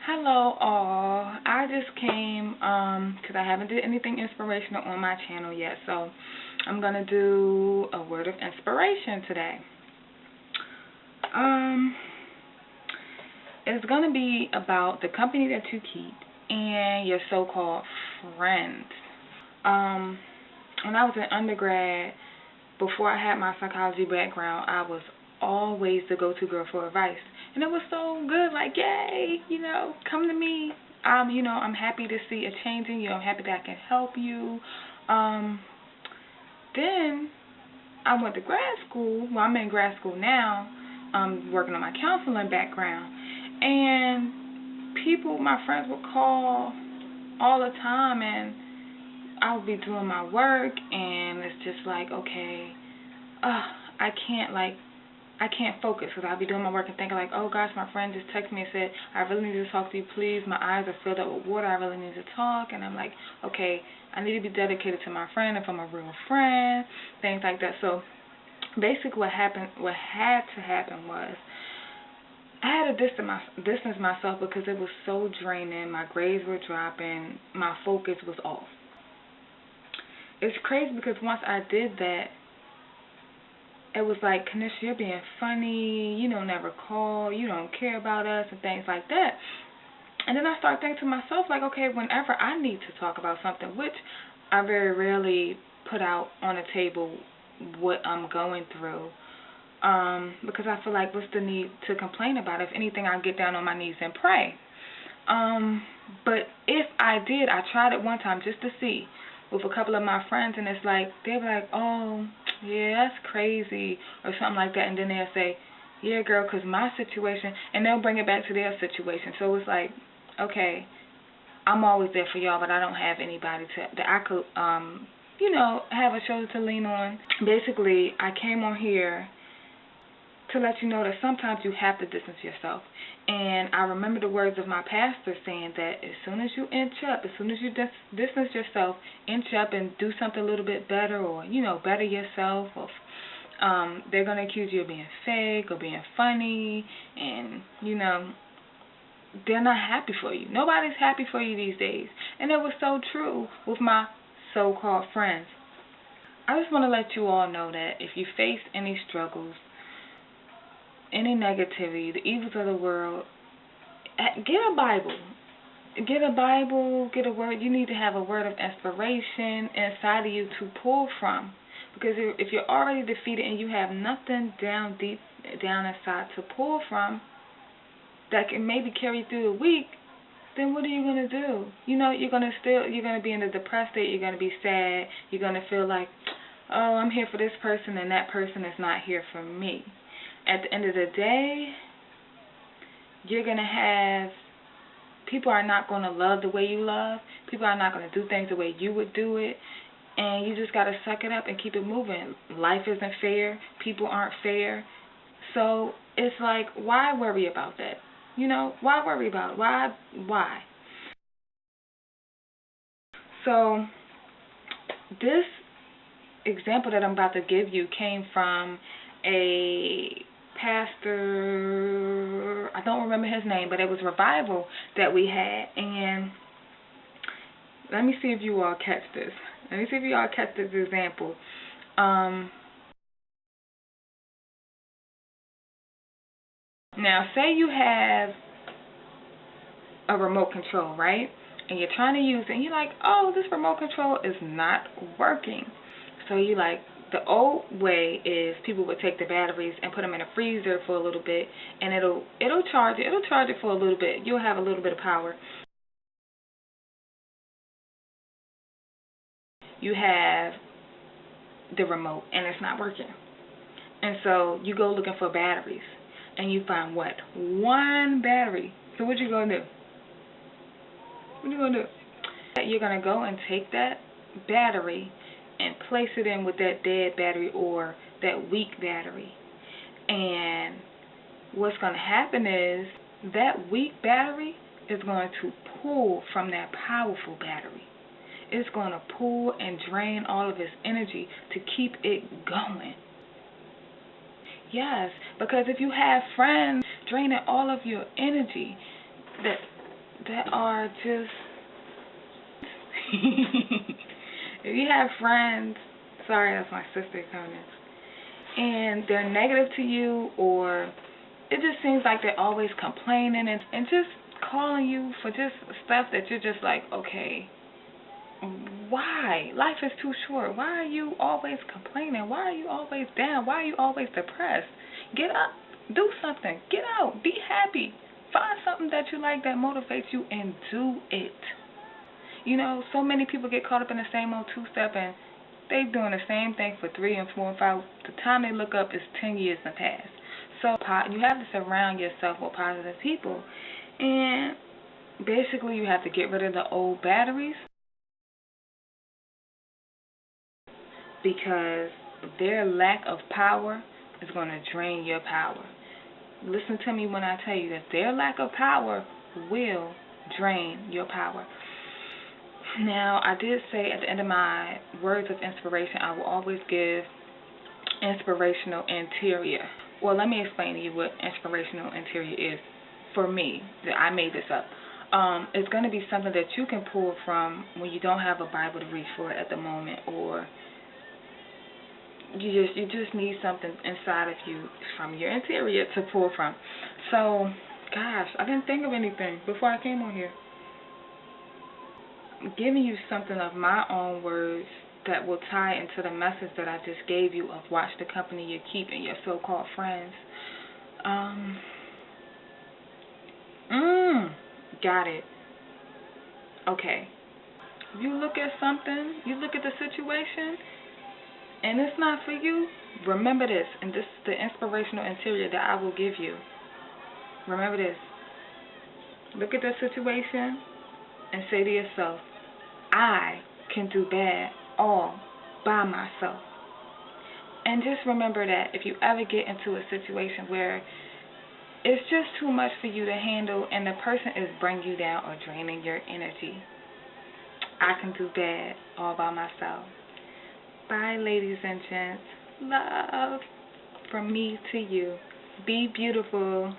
Hello all. I just came because I haven't did anything inspirational on my channel yet, so I'm gonna do a word of inspiration today. It's gonna be about the company that you keep and your so-called friends. When I was in undergrad, before I had my psychology background, I was always the go-to girl for advice. And it was so good, like, yay, come to me. I'm happy to see a change in you. I'm happy that I can help you. Then I went to grad school. Well, I'm in grad school now, working on my counseling background. And people, my friends would call all the time, and I would be doing my work, and it's just like, okay, I can't focus because I'll be doing my work and thinking like, oh gosh, my friend just texted me and said, I really need to talk to you, please. My eyes are filled up with water. I really need to talk. And I'm like, okay, I need to be dedicated to my friend if I'm a real friend, things like that. So basically what had to happen was I had to distance myself because it was so draining. My grades were dropping. My focus was off. It's crazy because once I did that, it was like, Kanisha, you're being funny, never call, you don't care about us, and things like that. And then I started thinking to myself, like, okay, whenever I need to talk about something, which I very rarely put out on the table what I'm going through, because I feel like, what's the need to complain about it? If anything, I'll get down on my knees and pray. But if I did, I tried it one time just to see with a couple of my friends, and it's like, they were like, oh, yeah, that's crazy, or something like that, and then they'll say, yeah, girl, because my situation, and they'll bring it back to their situation. So it's like, okay, I'm always there for y'all, but I don't have anybody that I could, have a shoulder to lean on. Basically, I came on here to let you know that sometimes you have to distance yourself. And I remember the words of my pastor saying that as soon as you inch up, as soon as you distance yourself, inch up and do something a little bit better, or, better yourself, or they're going to accuse you of being fake or being funny, and, they're not happy for you. Nobody's happy for you these days. And it was so true with my so-called friends. I just want to let you all know that if you face any struggles, any negativity, the evils of the world, get a Bible. Get a Bible, get a word. You need to have a word of inspiration inside of you to pull from. Because if you're already defeated and you have nothing deep down inside to pull from that can maybe carry you through the week, then what are you going to do? You're going to be in a depressed state. You're going to be sad. You're going to feel like, oh, I'm here for this person and that person is not here for me. At the end of the day, you're going to have, people are not going to love the way you love. People are not going to do things the way you would do it. And you just got to suck it up and keep it moving. Life isn't fair. People aren't fair. So it's like, why worry about that? Why worry about it? Why? So this example that I'm about to give you came from a pastor, I don't remember his name, but it was revival that we had. And let me see if you all catch this. Let me see if you all catch this example. Now, say you have a remote control, right? And you're trying to use it, and you're like, oh, this remote control is not working. So you like, the old way is people would take the batteries and put them in a freezer for a little bit, and it'll charge it. It'll charge it for a little bit. You'll have a little bit of power. You have the remote, and it's not working. And so you go looking for batteries, and you find what? One battery. So what you gonna do? What you gonna do? You're gonna go and take that battery and place it in with that dead battery or that weak battery. And what's going to happen is that weak battery is going to pull from that powerful battery. It's going to pull and drain all of its energy to keep it going. Yes, because if you have friends draining all of your energy, that that are just if you have friends, sorry, that's my sister coming, and they're negative to you, or it just seems like they're always complaining and just calling you for just stuff that you're just like, okay, why? Life is too short. Why are you always complaining? Why are you always down? Why are you always depressed? Get up. Do something. Get out. Be happy. Find something that you like that motivates you and do it. You know, so many people get caught up in the same old two-step, and they doing the same thing for 3 and 4 and 5. The time they look up is 10 years in the past. So you have to surround yourself with positive people. And basically you have to get rid of the old batteries, because their lack of power is going to drain your power. Listen to me when I tell you that their lack of power will drain your power. Now, I did say at the end of my words of inspiration, I will always give inspirational interior. Well, let me explain to you what inspirational interior is for me. I made this up. It's going to be something that you can pull from when you don't have a Bible to reach for at the moment, or you just need something inside of you from your interior to pull from. So, gosh, I didn't think of anything before I came on here. I'm giving you something of my own words that will tie into the message that I just gave you of watch the company you keep and your so-called friends. Got it. Okay. You look at something, you look at the situation, and it's not for you, remember this, and this is the inspirational interior that I will give you. Remember this. Look at the situation and say to yourself, I can do bad all by myself. And just remember that if you ever get into a situation where it's just too much for you to handle and the person is bringing you down or draining your energy, I can do bad all by myself. Bye, ladies and gents. Love from me to you. Be beautiful.